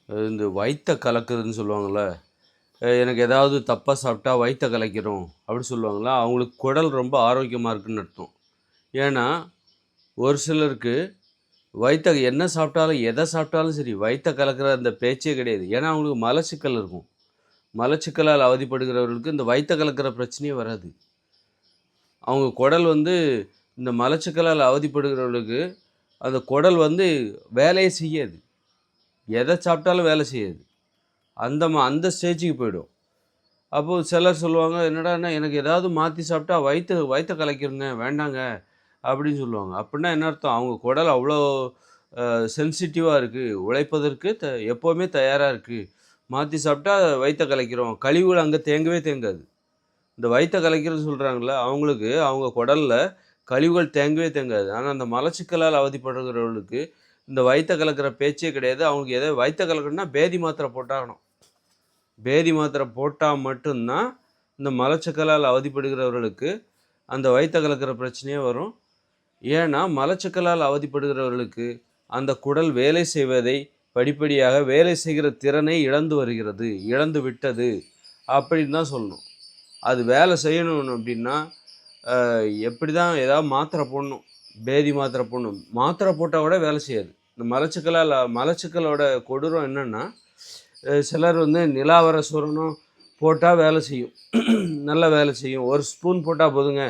இந்த வயித்த கலக்குதுன்னு சொல்லுவாங்கள்ல. எனக்கு ஏதாவது தப்பாக சாப்பிட்டா வயித்த கலக்கிரும் அப்படி சொல்லுவாங்கள்ல, அவங்களுக்கு குடல் ரொம்ப ஆரோக்கியமாக இருக்குன்னு அர்த்தம். ஏன்னா, ஒரு சிலருக்கு என்ன சாப்பிட்டாலும், எதை சாப்பிட்டாலும் சரி, வயித்த கலக்கிற அந்த பேச்சே கிடையாது. ஏன்னா, அவங்களுக்கு மலச்சிக்கல் இருக்கும். மலச்சிக்கலால் அவதிப்படுகிறவர்களுக்கு இந்த வயித்த கலக்கிற பிரச்சனையே வராது. அவங்க குடல் இந்த மலச்சிக்கலால் அவதிப்படுகிறவர்களுக்கு, அந்த குடல் வேலையே செய்யாது. எதை சாப்பிட்டாலும் வேலை செய்யாது. அந்த ஸ்டேஜுக்கு போயிடும். அப்போ சிலர் சொல்லுவாங்க, "என்னடான்னா எனக்கு ஏதாவது மாத்தி சாப்பிட்டா வயித்த கலக்கிருங்க, வேண்டாங்க." அப்படின்னு சொல்லுவாங்க. அப்படின்னா என்ன அர்த்தம்? அவங்க குடல் அவ்வளோ சென்சிட்டிவா இருக்கு. உழைப்பதற்கு எப்பவுமே தயாரா இருக்கு. மாத்தி சாப்பிட்டா வயித்த கலக்கிரும். கழிவுகள் அங்க தேங்கவே தேங்காது. இந்த வயித்த கலக்கிரும்னு சொல்றாங்கல்ல, அவங்களுக்கு அவங்க குடல்ல கழிவுகள் தேங்கவே தேங்காது. ஆனா அந்த மலச்சிக்கலால் அவதிப்படுகிறவர்களுக்கு இந்த வயித்த கலக்கிற பேச்சே கிடையாது. அவங்களுக்கு வயித்த கலக்கணும்னா பேதி மாத்திரை போட்டாகணும். பேதி மாத்திரை போட்டா மட்டும் தான், இந்த மலச்சிக்கலால் அவதிப்படுகிறவர்களுக்கு அந்த வயித்த கலக்கிற பிரச்சனையே வரும். ஏன்னா, மலச்சிக்கலால் அவதிப்படுகிறவர்களுக்கு அந்த குடல் வேலை செய்வதை படிப்படியாக வேலை செய்கிற திறனை இழந்து வருகிறது. இழந்து விட்டது அப்படின்னு தான் சொல்லணும். அது வேலை செய்யணும் அப்படின்னா, எப்படி தான் ஏதாவது மாத்திரை போடணும். பேதி மாத்திரை போடணும். மாத்திரை போட்டா கூட வேலை செய்யாது. இந்த மலச்சிக்கலோட கொடூரம் என்னன்னா, சிலர் நிலாவர சூரணம் போட்டா வேலை செய்யும். நல்லா வேலை செய்யும். 1 ஸ்பூன் போட்டா போதுங்க.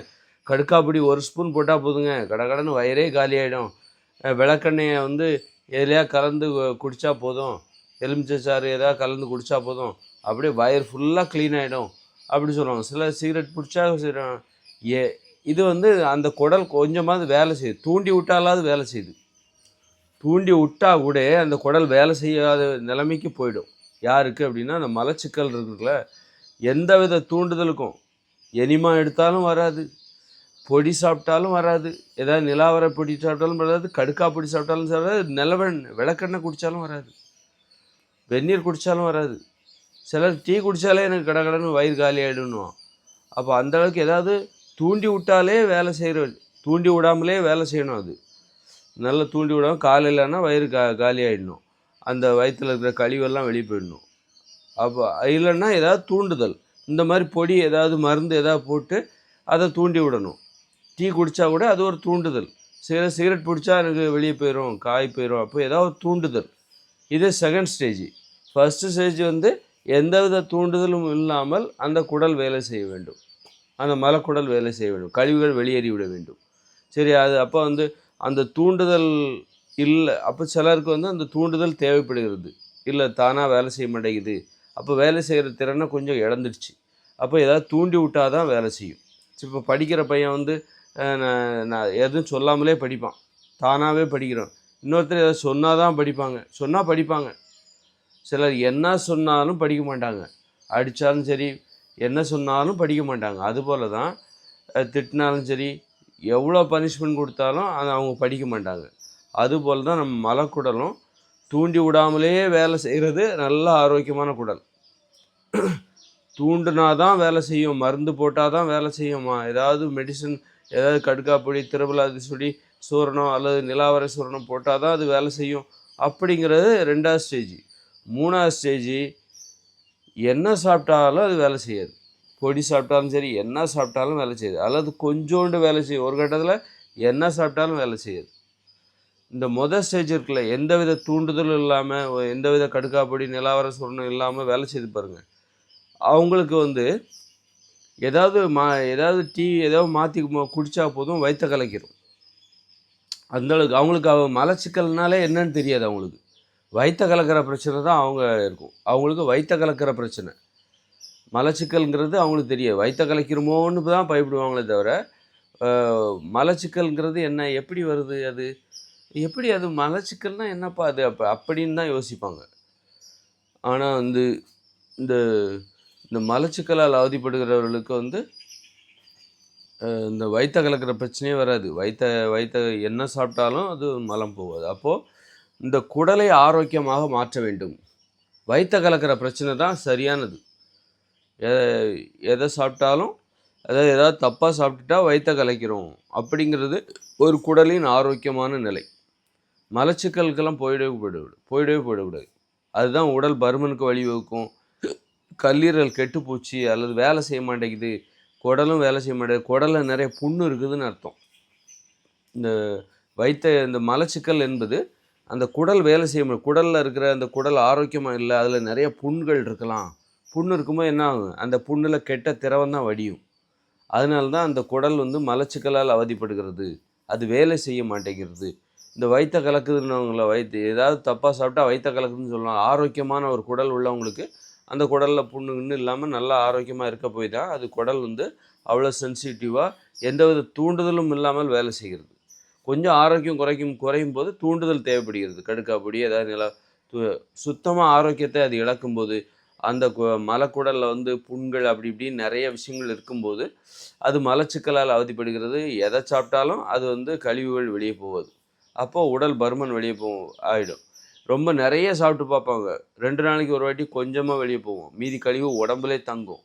கடுக்காப்பொடி 1 ஸ்பூன் போட்டா போதுங்க. கடகடன்னு வயிறே காலியாயிடும். விளக்கெண்ணெய எதுலயா கலந்து குடிச்சா போதும். எலுமிச்சை சாறு எதாவது கலந்து குடிச்சா போதும். அப்படியே வயிறு ஃபுல்லா கிளீன் ஆயிடும். அப்படி சொல்லுவாங்க. சிலர் சிகரெட் புடிச்சா எ இது அந்த குடல் கொஞ்சமாவது வேலை செய்யுது. தூண்டி விட்டாலாவது வேலை செய்யுது. தூண்டி விட்டா கூட அந்த குடல் வேலை செய்யாத நிலைமைக்கு போயிடும். யாருக்கு அப்படின்னா, அந்த மலச்சிக்கல் இருக்குல்ல, எந்தவித தூண்டுதலுக்கும் எனிமா எடுத்தாலும் வராது. பொடி சாப்பிட்டாலும் வராது. ஏதாவது நிலாவர பொடி சாப்பிட்டாலும் வராது. கடுக்கா பொடி சாப்பிட்டாலும் வராது. விளக்கெண்ணெய் குடித்தாலும் வராது. வெந்நீர் குடித்தாலும் வராது. சிலர் டீ குடித்தாலே எனக்கு கடகடன்னு வயிறு காலி ஆகிடுன்னுவான். அப்போ அந்தளவுக்கு ஏதாவது தூண்டி விட்டாலே வேலை செய்கிற, தூண்டி விடாமலே வேலை செய்யணும். அது நல்லா தூண்டி விடாமல் காலையிலனா வயிறு காலி ஆகிடணும். அந்த வயிற்றில் இருக்கிற கழிவெல்லாம் வெளியே போயிடணும். அப்போ இல்லைன்னா ஏதாவது தூண்டுதல், இந்த மாதிரி பொடி ஏதாவது மருந்து ஏதாவது போட்டு அதை தூண்டி விடணும். டீ குடித்தா கூட அது ஒரு தூண்டுதல். சிகரெட் பிடிச்சா எனக்கு வெளியே போயிடும், காய் போயிடும். அப்போ ஏதாவது தூண்டுதல். இது செகண்ட் ஸ்டேஜ். ஃபஸ்ட்டு ஸ்டேஜ் எந்தவித தூண்டுதலும் இல்லாமல் அந்த குடல் வேலை செய்ய வேண்டும். அந்த மலக்குடல் வேலை செய்ய வேண்டும். கழிவுகள் வெளியேறிவிட வேண்டும். சரி, அது அப்போ அந்த தூண்டுதல் இல்லை. அப்போ சிலருக்கு அந்த தூண்டுதல் தேவைப்படுகிறது. இல்லை, தானாக வேலை செய்ய மாட்டேங்குது. அப்போ வேலை செய்கிற திறனை கொஞ்சம் இழந்துடுச்சு. அப்போ ஏதாவது தூண்டி விட்டால் தான் வேலை செய்யும். இப்போ படிக்கிற பையன் நான் எதுவும் சொல்லாமலே படிப்பான். தானாகவே படிக்கிறான். இன்னொருத்தர் ஏதாவது சொன்னால் தான் படிப்பாங்க. சொன்னால் படிப்பாங்க. சிலர் என்ன சொன்னாலும் படிக்க மாட்டாங்க. அடித்தாலும் சரி, என்ன சொன்னாலும் படிக்க மாட்டாங்க. அதுபோல் தான் திட்டினாலும் சரி, எவ்வளோ பனிஷ்மெண்ட் கொடுத்தாலும் அதை அவங்க படிக்க மாட்டாங்க. அதுபோல் தான் நம்ம மலக்குடலும் தூண்டி விடாமலே வேலை செய்கிறது நல்ல ஆரோக்கியமான குடல். தூண்டுனா தான் வேலை செய்யும், மருந்து போட்டால் தான் வேலை செய்யுமா, ஏதாவது மெடிசன், ஏதாவது கடுக்காப்பொடி, திரபலாதி சுடி சூரணம் அல்லது நிலாவரை சூரணம் போட்டால் தான் அது வேலை செய்யும் அப்படிங்கிறது 2வது ஸ்டேஜ். 3வது ஸ்டேஜ், என்ன சாப்பிட்டாலும் அது வேலை செய்யாது. பொடி சாப்பிட்டாலும் சரி, என்ன சாப்பிட்டாலும் வேலை செய்யாது. அல்லது கொஞ்சோண்டு வேலை செய்யும். ஒரு கட்டத்தில் என்ன சாப்பிட்டாலும் வேலை செய்யாது. இந்த ஸ்டேஜ் இருக்குல்ல, எந்தவித தூண்டுதலும் இல்லாமல், எந்தவித கடுக்காப்பொடி, நிலாவர சூரணம் இல்லாமல் வேலை செய்து பாருங்கள். அவங்களுக்கு ஏதாவது டீ ஏதாவது மாற்றி குடித்தா போதும், வயிற்ற கலக்கிடும். அந்தளவுக்கு அவங்களுக்கு மலச்சிக்கல்னாலே என்னன்னு தெரியாது. அவங்களுக்கு வயிற்ற கலக்கிற பிரச்சனை தான் இருக்கும். அவங்களுக்கு வயிற்ற கலக்கிற பிரச்சனை. மலச்சிக்கல்ங்கிறது அவங்களுக்கு தெரியாது. வயிற்ற கலக்கிருமோன்னு தான் பயப்படுவாங்களே தவிர, மலச்சிக்கல்ங்கிறது என்ன, எப்படி வருது, அது எப்படி, அது மலச்சிக்கல்னால் என்னப்பா அது அப்படின்னு தான் யோசிப்பாங்க. ஆனால் இந்த இந்த மலச்சிக்கலால் அவதிப்படுகிறவர்களுக்கு இந்த வயிற்ற கலக்கிற பிரச்சனையே வராது. வயிற்ற என்ன சாப்பிட்டாலும் அது மலம் போகாது. அப்போது இந்த குடலை ஆரோக்கியமாக மாற்ற வேண்டும். வயிற்ற கலக்கிற பிரச்சனை தான் சரியானது. எதை சாப்பிட்டாலும், அதாவது ஏதாவது தப்பாக சாப்பிட்டுட்டா வயிற்ற கலக்கிறோம் அப்படிங்கிறது ஒரு குடலின் ஆரோக்கியமான நிலை. மலச்சிக்கலுக்கெல்லாம் போயிடவே போயிடக்கூடாது. அதுதான் உடல் பருமனுக்கு வழிவகுக்கும். கல்லீரல் கெட்டுப்போச்சு அல்லது வேலை செய்ய மாட்டேங்குது, குடலும் வேலை செய்ய மாட்டேங்குது, குடலில் நிறைய புண்ணு இருக்குதுன்னு அர்த்தம். இந்த இந்த மலச்சிக்கல் என்பது அந்த குடல் வேலை செய்ய முடியும். குடலில் இருக்கிற அந்த குடல் ஆரோக்கியமாக இல்லை, அதில் நிறைய புண்கள் இருக்கலாம். புண்ணு இருக்கும்போது என்ன ஆகும், அந்த புண்ணில் கெட்ட திரவம் தான் வடியும். அதனால தான் அந்த குடல் மலச்சிக்கலால் அவதிப்படுகிறது, அது வேலை செய்ய மாட்டேங்கிறது. இந்த வயிற்ற கலக்குதுன்னவங்கள ஏதாவது தப்பாக சாப்பிட்டா வயிற்ற கலக்குதுன்னு சொல்லலாம். ஆரோக்கியமான ஒரு குடல் உள்ளவங்களுக்கு அந்த குடலில் புண்ணுன்னு இல்லாமல் நல்லா ஆரோக்கியமாக இருக்க போய் தான் அது குடல் அவ்வளோ சென்சிட்டிவாக எந்தவித தூண்டுதலும் இல்லாமல் வேலை செய்கிறது. கொஞ்சம் ஆரோக்கியம் குறையும் போது தூண்டுதல் தேவைப்படுகிறது. கடுக்காப்பொடி ஏதாவது சுத்தமாக ஆரோக்கியத்தை அது இழக்கும்போது, அந்த மலக்குடலில் புண்கள் அப்படி இப்படின்னு நிறைய விஷயங்கள் இருக்கும்போது அது மலச்சிக்கலால் அவதிப்படுகிறது. எதை சாப்பிட்டாலும் அது கழிவுகள் வெளியே போகுது. அப்போது உடல் பருமன் வெளியே ஆகிடும். ரொம்ப நிறைய சாப்பிட்டு பார்ப்பாங்க, 2 நாளைக்கு ஒரு வாட்டி கொஞ்சமாக வெளியே போவோம், மீதி கழிவு உடம்புலே தங்கும்.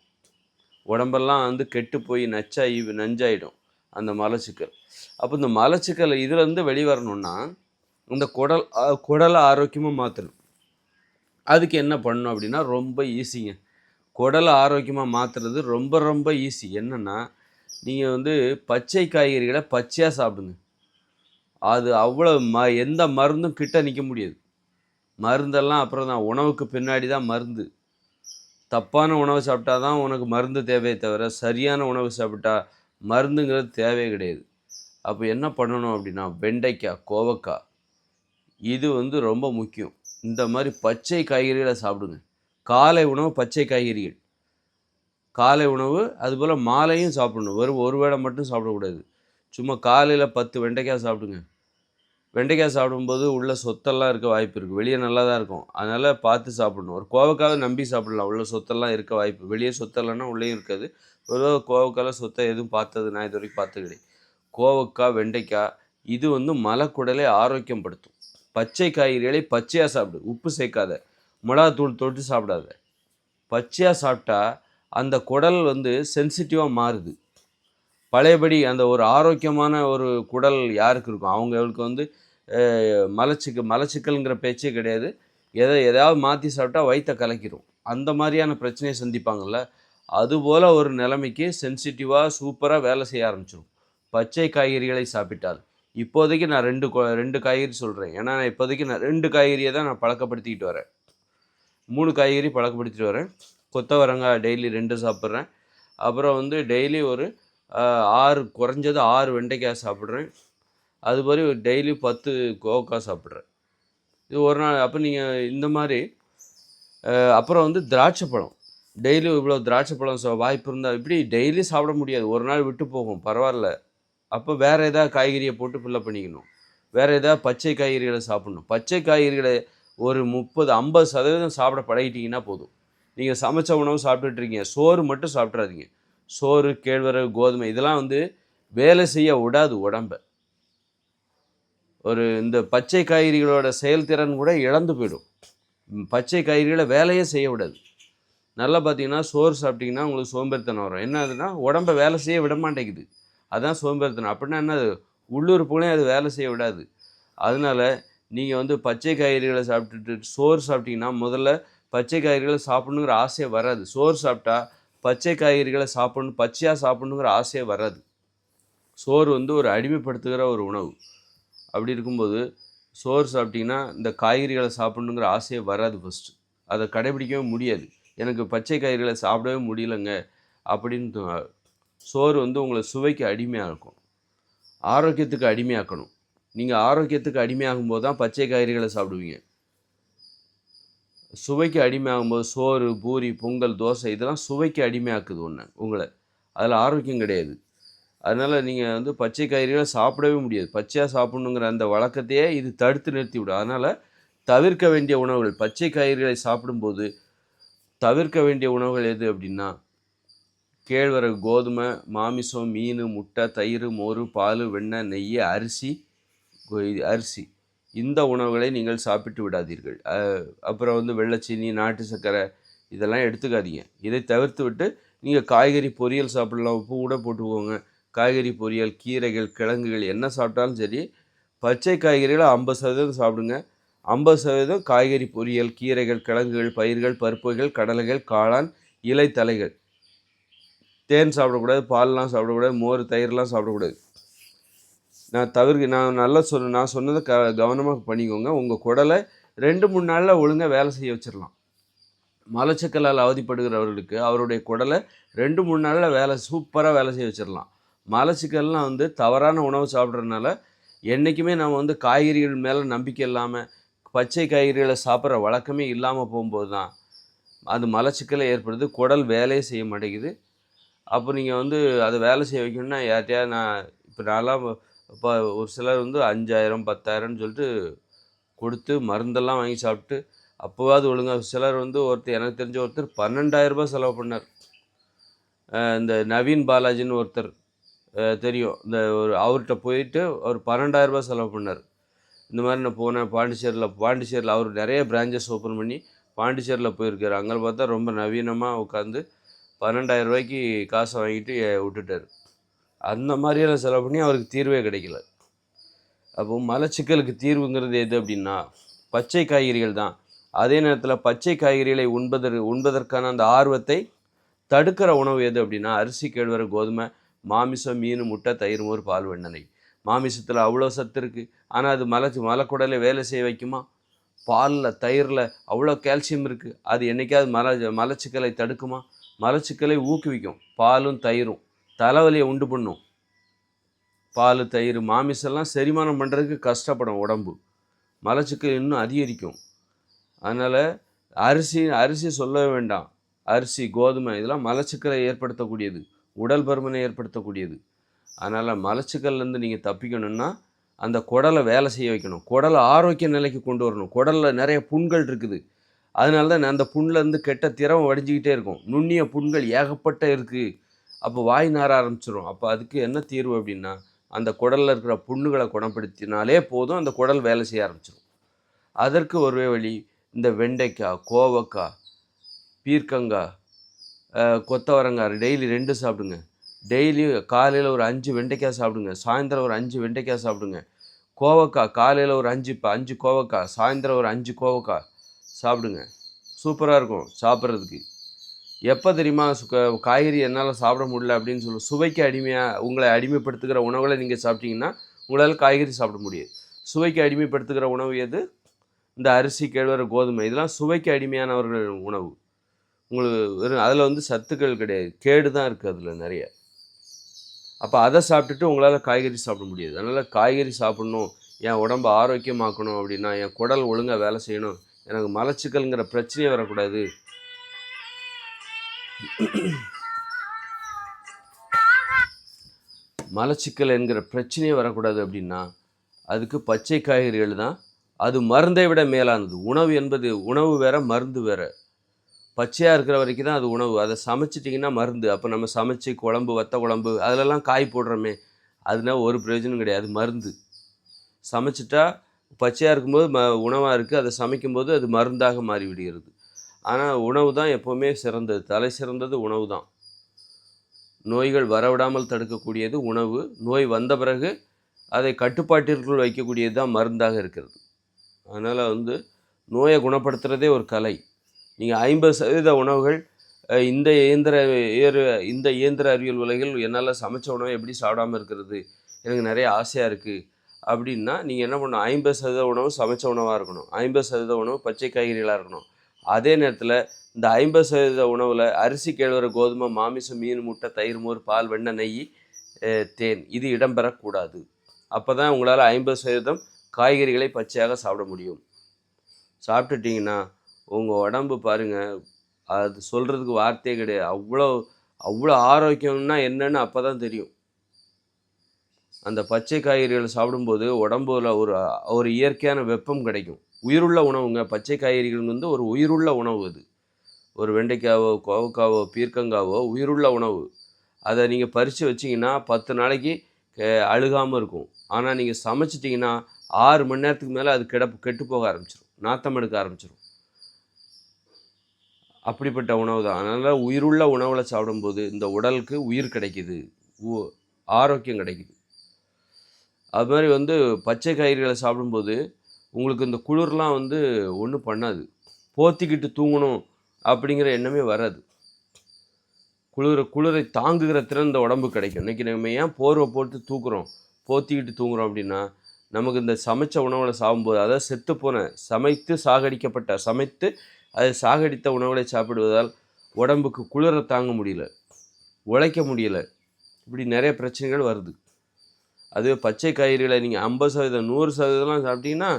உடம்பெல்லாம் கெட்டு போய் நஞ்சாயிடும் அந்த மலச்சிக்கல். அப்போ இந்த மலச்சிக்கல் இதுலேருந்து வெளிவரணுன்னா இந்த குடலை ஆரோக்கியமாக மாற்றணும். அதுக்கு என்ன பண்ணணும் அப்படின்னா ரொம்ப ஈஸிங்க. குடலை ஆரோக்கியமாக மாற்றுறது ரொம்ப ரொம்ப ஈஸி. என்னென்னா நீங்கள் பச்சை காய்கறிகளை பச்சையாக சாப்பிடுங்க. அது அவ்வளோ எந்த மருந்தும் கிட்ட நிற்க முடியாது. மருந்தெல்லாம் அப்புறம் தான், உணவுக்கு பின்னாடி தான் மருந்து. தப்பான உணவை சாப்பிட்டா தான் உனக்கு மருந்து தேவையே தவிர சரியான உணவு சாப்பிட்டா மருந்துங்கிறது தேவையே கிடையாது. அப்போ என்ன பண்ணணும் அப்படின்னா வெண்டைக்காய், கோவக்காய் இது ரொம்ப முக்கியம். இந்த மாதிரி பச்சை காய்கறிகளை சாப்பிடுங்க. காலை உணவு பச்சை காய்கறிகள், காலை உணவு அதுபோல் மாலையும் சாப்பிடணும். வெறும் ஒரு வேளை மட்டும் சாப்பிடக்கூடாது. சும்மா காலையில் 10 வெண்டைக்காய் சாப்பிடுங்க. வெண்டைக்காய் சாப்பிடும்போது உள்ள சொத்தெல்லாம் இருக்க வாய்ப்பு இருக்குது. வெளியே நல்லா தான் இருக்கும், அதனால் பார்த்து சாப்பிடணும். ஒரு கோவக்காவை நம்பி சாப்பிடலாம், உள்ள சொத்தெல்லாம் இருக்க வாய்ப்பு. வெளியே சொத்தெல்லாம்னா உள்ளேயும் இருக்காது. ஒரு கோவக்காயில் சொத்தை எதுவும் பார்த்தது நான் இது வரைக்கும் பார்த்தது கிடையாது. கோவக்காய், வெண்டைக்காய் இது மலக்குடலை ஆரோக்கியம் படுத்தும். பச்சை காய்கறிகளை பச்சையாக சாப்பிடு, உப்பு சேர்க்காத, மிளகாத்தூள் தொட்டு சாப்பிடாத. பச்சையாக சாப்பிட்டா அந்த குடல் சென்சிட்டிவாக மாறுது. பழையபடி அந்த ஒரு ஆரோக்கியமான ஒரு குடல் யாருக்கு இருக்கும், அவங்களுக்கு மலச்சிக்கல்ங்கிற பேச்சே கிடையாது. எதையாவது மாற்றி சாப்பிட்டா வயிற்ற கலக்கிடும். அந்த மாதிரியான பிரச்சனையை சந்திப்பாங்கள்ல, அதுபோல் ஒரு நிலைமைக்கு சென்சிட்டிவாக சூப்பராக வேலை செய்ய ஆரம்பிச்சிடும் பச்சை காய்கறிகளை சாப்பிட்டால். இப்போதைக்கு நான் ரெண்டு காய்கறி சொல்கிறேன். ஏன்னா இப்போதைக்கு நான் 2 காய்கறியை தான் நான் பழக்கப்படுத்திக்கிட்டு வரேன். 3 காய்கறி பழக்கப்படுத்திட்டு வரேன். கொத்தவரங்காய் டெய்லி 2 சாப்பிட்றேன். அப்புறம் டெய்லி ஒரு 6 குறைஞ்சது 6 வெண்டைக்காய் சாப்பிட்றேன். அதுமாதிரி டெய்லி 10 கோவக்காய் சாப்பிட்றேன். இது ஒரு நாள். அப்போ நீங்கள் இந்த மாதிரி அப்புறம் திராட்சை பழம் டெய்லி இவ்வளோ திராட்சை பழம் வாய்ப்பு இருந்தால், இப்படி டெய்லி சாப்பிட முடியாது, ஒரு நாள் விட்டு போகும், பரவாயில்ல. அப்போ வேறு ஏதாவது காய்கறியை போட்டு ஃபில்லப் பண்ணிக்கணும். வேறு ஏதாவது பச்சை காய்கறிகளை சாப்பிட்ணும். பச்சை காய்கறிகளை ஒரு 30-50% சாப்பிட பழகிட்டிங்கன்னா போதும். நீங்கள் சமைச்ச உணவு சாப்பிட்டுட்ருக்கீங்க, சோறு மட்டும் சாப்பிட்றாதீங்க. சோறு, கேழ்வரகு, கோதுமை இதெல்லாம் வேலை செய்ய விடாது உடம்பை. இந்த பச்சை காய்கறிகளோட செயல்திறன் கூட இழந்து போயிடும். பச்சை காய்கறிகளை வேலையே செய்ய விடாது. நல்லா பார்த்தீங்கன்னா சோறு சாப்பிட்டிங்கன்னா உங்களுக்கு சோம்பேறித்தனம் வரும். என்ன ஆகுதுன்னா உடம்பை வேலை செய்ய விட மாட்டேங்குது, அதுதான் சோம்பேறித்தனம். அப்படின்னா என்னது, உள்ளுறுப்புகளையும் அது வேலை செய்ய விடாது. அதனால் நீங்கள் பச்சை காய்கறிகளை சாப்பிட்டுட்டு சோறு சாப்பிட்டிங்கன்னா முதல்ல பச்சை காய்கறிகளை சாப்பிட்ணுங்கிற ஆசையே வராது. சோறு சாப்பிட்டா பச்சை காய்கறிகளை சாப்பிடணும், பச்சையாக சாப்பிட்ணுங்கிற ஆசையே வராது. சோறு ஒரு அடிமைப்படுத்துகிற ஒரு உணவு. அப்படி இருக்கும்போது சோறு சாப்பிட்டிங்கன்னா இந்த காய்கறிகளை சாப்பிட்ணுங்கிற ஆசையே வராது. ஃபஸ்ட்டு அதை கடைபிடிக்கவே முடியாது. எனக்கு பச்சை காய்கறிகளை சாப்பிடவே முடியலைங்க அப்படின்னு சோறு உங்களை சுவைக்கு அடிமையாக இருக்கும். ஆரோக்கியத்துக்கு அடிமையாக்கணும். நீங்கள் ஆரோக்கியத்துக்கு அடிமையாகும்போது தான் பச்சை காய்கறிகளை சாப்பிடுவீங்க. சுவைக்கு அடிமையாகும்போது சோறு, பூரி, பொங்கல், தோசை இதெல்லாம் சுவைக்கு அடிமையாக்குது உங்களை. அதில் ஆரோக்கியம் கிடையாது. அதனால் நீங்கள் பச்சை காய்கறிகளை சாப்பிடவே முடியாது. பச்சையாக சாப்பிட்ணுங்கிற அந்த வழக்கத்தையே இது தடுத்து நிறுத்திவிடும். அதனால் தவிர்க்க வேண்டிய உணவுகள், பச்சை காய்கறிகளை சாப்பிடும்போது தவிர்க்க வேண்டிய உணவுகள் எது அப்படின்னா கேழ்வரகு, கோதுமை, மாமிசம், மீன், முட்டை, தயிர், மோர், பால், வெண்ணெய், நெய், அரிசி இந்த உணவுகளை நீங்கள் சாப்பிட்டு விடாதீர்கள். அப்புறம் வெள்ளைச்சீனி, நாட்டு சர்க்கரை இதெல்லாம் எடுத்துக்காதீங்க. இதை தவிர்த்து விட்டு நீங்கள் காய்கறி பொரியல் சாப்பிடலாம், உப்பு கூட போட்டுக்கோங்க. காய்கறி பொரியல், கீரைகள், கிழங்குகள் என்ன சாப்பிட்டாலும் சரி, பச்சை காய்கறிகளை 50% சாப்பிடுங்க. 50% காய்கறி, பொரியல், கீரைகள், கிழங்குகள், பயிர்கள், பருப்புகள், கடலைகள், காளான், இலை தழைகள். தேன் சாப்பிடக்கூடாது, பால்லாம் சாப்பிடக்கூடாது, மோர், தயிர்லாம் சாப்பிடக்கூடாது. நான் சொன்னதை கவனமாக பண்ணிக்கோங்க. உங்கள் குடலை 2-3 நாளில் ஒழுங்காக வேலை செய்ய வச்சிடலாம். மலச்சிக்கலால் அவதிப்படுகிறவர்களுக்கு அவருடைய குடலை 2-3 நாளில் சூப்பராக வேலை செய்ய வச்சிடலாம். மலச்சிக்கல்லாம் தவறான உணவு சாப்பிட்றதுனால என்றைக்குமே நம்ம காய்கறிகள் மேலே நம்பிக்கை இல்லாமல் பச்சை காய்கறிகளை சாப்பிட்ற வழக்கமே இல்லாமல் போகும்போது தான் அது மலச்சிக்கலை ஏற்படுது. குடல் வேலையே செய்ய மாட்டேங்குது. அப்போ நீங்கள் அதை வேலை செய்ய வைக்கணும்னா யார்கிட்டயாவது நான்லாம் இப்போ ஒரு சிலர் 5000 10,000ன்னு சொல்லிட்டு கொடுத்து மருந்தெல்லாம் வாங்கி சாப்பிட்டு அப்போவாது ஒழுங்காக சிலர் எனக்கு தெரிஞ்ச ஒருத்தர் 12,000 செலவு பண்ணார். இந்த நவீன் பாலாஜின்னு ஒருத்தர் தெரியும். அவர்கிட்ட போயிட்டு அவர் 12,000 செலவு பண்ணார். இந்த மாதிரி நான் போனேன் பாண்டிச்சேரியில் அவர் நிறைய பிரான்ச்சஸ் ஓப்பன் பண்ணி பாண்டிச்சேரியில் போயிருக்காரு. அங்கே பார்த்தா ரொம்ப நவீனமாக உட்காந்து 12,000 காசை வாங்கிட்டு விட்டுட்டார். அந்த மாதிரியெல்லாம் செலவு பண்ணி அவருக்கு தீர்வே கிடைக்கல. அப்போது மலச்சிக்கலுக்கு தீர்வுங்கிறது எது அப்படின்னா பச்சை காய்கறிகள் தான். அதே நேரத்தில் பச்சை காய்கறிகளை உண்பதற்கான அந்த ஆர்வத்தை தடுக்கிற உணவு எது அப்படின்னா அரிசி, கேழ்வரகு, கோதுமை, மாமிசம், மீன், முட்டை, தயிர், மோர், பால், வெண்ணெய். மாமிசத்தில் அவ்வளோ சத்து இருக்குது. ஆனால் அது மலக்குடலை வேலை செய்ய வைக்குமா? பாலில், தயிரில் அவ்வளோ கால்சியம் இருக்குது. அது என்றைக்காவது மலச்சிக்கலை தடுக்குமா? மலச்சிக்கலை ஊக்குவிக்கும். பாலும் தயிரும் தலைவலியை உண்டு பண்ணும். பால், தயிர், மாமிசம்லாம் செரிமானம் பண்ணுறதுக்கு கஷ்டப்படும் உடம்பு. மலச்சிக்கல் இன்னும் அதிகரிக்கும். அதனால் அரிசி சொல்லவே வேண்டாம். அரிசி, கோதுமை இதெல்லாம் மலச்சிக்கலை ஏற்படுத்தக்கூடியது, உடல் பருமனை ஏற்படுத்தக்கூடியது. அதனால் மலச்சிக்கல்லேருந்து நீங்கள் தப்பிக்கணும்னா அந்த குடலை வேலை செய்ய வைக்கணும். குடலை ஆரோக்கிய நிலைக்கு கொண்டு வரணும். குடலில் நிறைய புண்கள் இருக்குது. அதனால தான் அந்த புண்ணிலேருந்து கெட்ட திரவம் வடிஞ்சிக்கிட்டே இருக்கும். நுண்ணிய புண்கள் ஏகப்பட்ட இருக்குது. அப்போ வாய் நார ஆரம்பிச்சிடும். அப்போ அதுக்கு என்ன தீர்வு அப்படின்னா அந்த குடலில் இருக்கிற புண்ணுகளை குணப்படுத்தினாலே போதும், அந்த குடல் வேலை செய்ய ஆரம்பிச்சிடும். அதற்கு ஒரே வழி இந்த வெண்டைக்காய், கோவக்காய், பீர்க்கங்காய், கொத்தவரங்காய் டெய்லி 2 சாப்பிடுங்க. டெய்லி காலையில் ஒரு 5 வெண்டைக்காய் சாப்பிடுங்க, சாயந்தரம் ஒரு 5 வெண்டைக்காய் சாப்பிடுங்க. கோவக்காய் காலையில் ஒரு 5 கோவக்காய், சாயந்தரம் ஒரு 5 கோவக்காய் சாப்பிடுங்க. சூப்பராக இருக்கும் சாப்பிட்றதுக்கு. எப்போ தெரியுமா காய்கறி என்னால் சாப்பிட முடியல அப்படின்னு சுவைக்கு உங்களை அடிமைப்படுத்துகிற உணவுகளை நீங்கள் சாப்பிட்டீங்கன்னா உங்களால் காய்கறி சாப்பிட முடியாது. சுவைக்கு அடிமைப்படுத்துகிற உணவு எது? இந்த அரிசி, கேழ்வரகு, கோதுமை இதெல்லாம் சுவைக்கு அடிமையானவர்கள் உணவு. உங்களுக்கு அதில் சத்துக்கள் கிடையாது, கேடு தான் இருக்குது அதில் நிறைய. அப்போ அதை சாப்பிட்டுட்டு உங்களால் காய்கறி சாப்பிட முடியாது. அதனால் காய்கறி சாப்பிட்ணும், என் உடம்பை ஆரோக்கியமாக்கணும் அப்படின்னா என் குடல் ஒழுங்காக வேலை செய்யணும், எனக்கு மலச்சிக்கல்ங்கிற பிரச்சனையே வரக்கூடாது. மலச்சிக்கல் என்கிற பிரச்சனையே வரக்கூடாது அப்படின்னா அதுக்கு பச்சை காய்கறிகள் தான். அது மருந்தை விட மேலானது. உணவு வேற, மருந்து வேற. பச்சையாக இருக்கிற வரைக்கும் தான் அது உணவு. அதை சமைச்சிட்டிங்கன்னா மருந்து. அப்போ நம்ம சமைச்சு குழம்பு, வத்த குழம்பு அதிலெல்லாம் காய் போடுறோமே, அதனால் ஒரு பிரயோஜனம் கிடையாது. மருந்து சமைச்சிட்டா பச்சையாக இருக்கும்போது உணவாக இருக்குது, அதை சமைக்கும்போது அது மருந்தாக மாறிவிடுகிறது. ஆனால் உணவு தான் எப்போவுமே சிறந்தது. தலை சிறந்தது உணவு தான். நோய்கள் வரவிடாமல் தடுக்கக்கூடியது உணவு. நோய் வந்த பிறகு அதை கட்டுப்பாட்டிற்குள் வைக்கக்கூடியது தான் மருந்தாக இருக்கிறது. அதனால் நோயை குணப்படுத்துகிறதே ஒரு கலை. நீங்கள் 50% உணவுகள் இந்த இயந்திர அறிவியல் உலகில் என்னால் சமைச்ச உணவை எப்படி சாப்பிடாமல் இருக்கிறது, எனக்கு நிறைய ஆசையாக இருக்குது அப்படின்னா நீங்கள் என்ன பண்ணணும்? 50% உணவு சமைச்ச உணவாக இருக்கணும், 50% உணவு பச்சை காய்கறிகளாக இருக்கணும். அதே நேரத்தில் இந்த 50% உணவில் அரிசி, கேழ்வரகு, கோதுமை, மாமிசம், மீன், முட்டை, தயிர், மோர், பால், வெண்ணெய், நெய், தேன் இது இடம்பெறக்கூடாது. அப்போ தான் உங்களால் 50% காய்கறிகளை பச்சையாக சாப்பிட முடியும். சாப்பிட்டுட்டிங்கன்னா உங்கள் உடம்பு பாருங்கள், அது சொல்கிறதுக்கு வார்த்தையே கிடையாது. அவ்வளோ ஆரோக்கியம்னா என்னன்னு அப்போ தான் தெரியும். அந்த பச்சை காய்கறிகளை சாப்பிடும்போது உடம்புல ஒரு இயற்கையான வெப்பம் கிடைக்கும். உயிருள்ள உணவுங்க. பச்சை காய்கறிகள் ஒரு உயிருள்ள உணவு. அது ஒரு வெண்டைக்காவோ, கோவக்காவோ, பீர்க்கங்காவோ உயிருள்ள உணவு. அதை நீங்கள் பறித்து வச்சிங்கன்னா 10 நாளைக்கு அழுகாமல் இருக்கும். ஆனால் நீங்கள் சமைச்சிட்டிங்கன்னா 6 மணி நேரத்துக்கு மேலே அது கெட்டு போக ஆரம்பிச்சிடும், நாத்தம் எடுக்க ஆரம்பிச்சிடும். அப்படிப்பட்ட உணவு தான். அதனால் உயிருள்ள உணவில் சாப்பிடும்போது இந்த உடலுக்கு உயிர் கிடைக்கிது, ஆரோக்கியம் கிடைக்கிது. அது மாதிரி பச்சை காய்கறிகளை சாப்பிடும்போது உங்களுக்கு இந்த குளிர்லாம் வந்து ஒன்றும் பண்ணாது. போத்திக்கிட்டு தூங்கணும் அப்படிங்கிற எண்ணமே வராது. குளிரை தாங்குகிற திறன் இந்த உடம்பு கிடைக்கும். இன்றைக்கி நம்ம ஏன் போர்வை போட்டு தூக்குறோம், போத்திக்கிட்டு தூங்குறோம் அப்படின்னா, நமக்கு இந்த சமைச்ச உணவுகளை சாப்பிடும்போது, அதாவது செத்துப்போன சமைத்து அதை சாகடித்த உணவுகளை சாப்பிடுவதால் உடம்புக்கு குளிரை தாங்க முடியல, உழைக்க முடியல, இப்படி நிறைய பிரச்சனைகள் வருது. அதுவே பச்சை காய்கறிகளை நீங்கள் 50% 100%லாம் சாப்பிட்டீங்கன்னா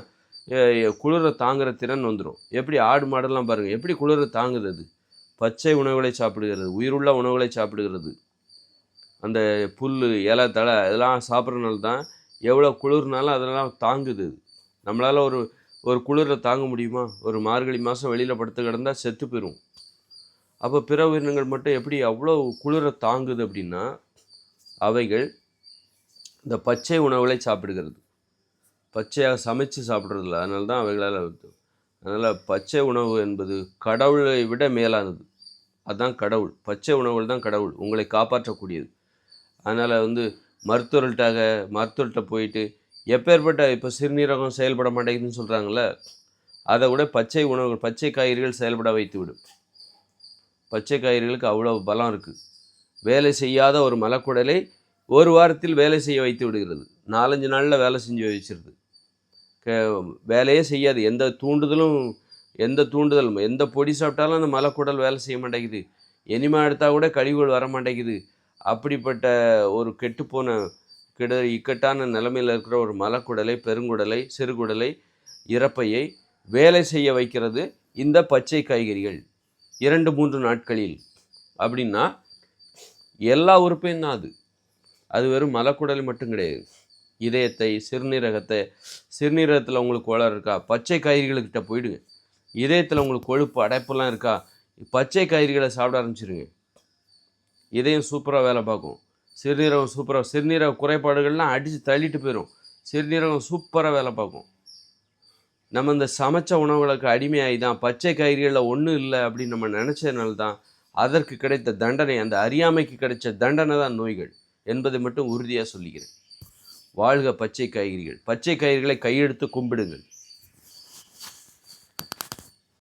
குளிரை தாங்குகிற திறன் வந்துடும். எப்படி ஆடு மாடெல்லாம் பாருங்கள், எப்படி குளிரை தாங்குது. அது பச்சை உணவுகளை சாப்பிடுகிறது, உயிருள்ள உணவுகளை சாப்பிடுகிறது. அந்த புல், இலை, தழை இதெல்லாம் சாப்பிட்றதுனால தான் எவ்வளோ குளிர்னாலும் அதெல்லாம் தாங்குது. நம்மளால் ஒரு குளிரை தாங்க முடியுமா? ஒரு மார்கழி மாதம் வெளியில் படுத்து கிடந்தால் செத்து போயிடும். அப்போ பிற உயிரினங்கள் மட்டும் எப்படி அவ்வளோ குளிரை தாங்குது அப்படின்னா, அவைகள் இந்த பச்சை உணவுகளை சாப்பிடுகிறது, பச்சையாக சமைச்சு சாப்பிட்றதில்ல. அதனால தான் அவைகளால் அதனால் பச்சை உணவு என்பது கடவுளை விட மேலானது. அதுதான் கடவுள். பச்சை உணவுகள் தான் கடவுள், உங்களை காப்பாற்றக்கூடியது. அதனால் வந்து மருத்துவர்கிட்ட போயிட்டு எப்பேற்பட்ட இப்போ சிறுநீரகம் செயல்பட மாட்டேங்குதுன்னு சொல்கிறாங்கள, அதை விட பச்சை உணவுகள், பச்சை காய்கறிகள் செயல்பட வைத்து விடும். பச்சை காய்கறிகளுக்கு அவ்வளோ பலம் இருக்குது. வேலை செய்யாத ஒரு மலக்குடலை ஒரு வாரத்தில் வேலை செய்ய வைத்து விடுகிறது. 4-5 நாளில் வேலை செஞ்சு வச்சிருது. வேலையே செய்யாது. எந்த தூண்டுதலும் எந்த பொடி சாப்பிட்டாலும் அந்த மலக்குடல் வேலை செய்ய மாட்டேங்குது. எனிமா எடுத்தால் கூட கழிவுகள் வர மாட்டேங்குது. அப்படிப்பட்ட ஒரு கெட்டுப்போன இக்கட்டான நிலைமையில் இருக்கிற ஒரு மலக்குடலை, பெருங்குடலை, சிறுகுடலை, இறப்பையை வேலை செய்ய வைக்கிறது இந்த பச்சை காய்கறிகள் 2-3 நாட்களில். அப்படின்னா எல்லா உறுப்பையும் தான் அது வெறும் மலக்குடல் மட்டும் கிடையாது. இதயத்தை, சிறுநீரகத்தில் உங்களுக்கு கோளாறு இருக்கா, பச்சை காய்கறிகள்கிட்ட போயிடுங்க. இதயத்தில் உங்களுக்கு கொழுப்பு அடைப்புலாம் இருக்கா, பச்சை காய்கறிகளை சாப்பிட ஆரம்பிச்சிருங்க. இதயம் சூப்பராக வேலை பார்க்கும். சிறுநீரக குறைபாடுகள்லாம் அடித்து தள்ளிட்டு போயிடும். சிறுநீரகம் சூப்பராக வேலை பார்க்கும். நம்ம இந்த சமைச்ச உணவுகளுக்கு அடிமையாகி தான் பச்சை காய்கறிகளில் ஒன்றும் இல்லை அப்படின்னு நம்ம நினச்சதுனால தான் அதற்கு கிடைத்த தண்டனை, அந்த அறியாமைக்கு கிடைச்ச தண்டனை தான் நோய்கள் என்பதை மட்டும் உறுதியாக சொல்லிக்கிறேன். வாழ்க பச்சை காய்கறிகள். பச்சை காய்கறிகளை கையெடுத்து கும்பிடுங்கள்.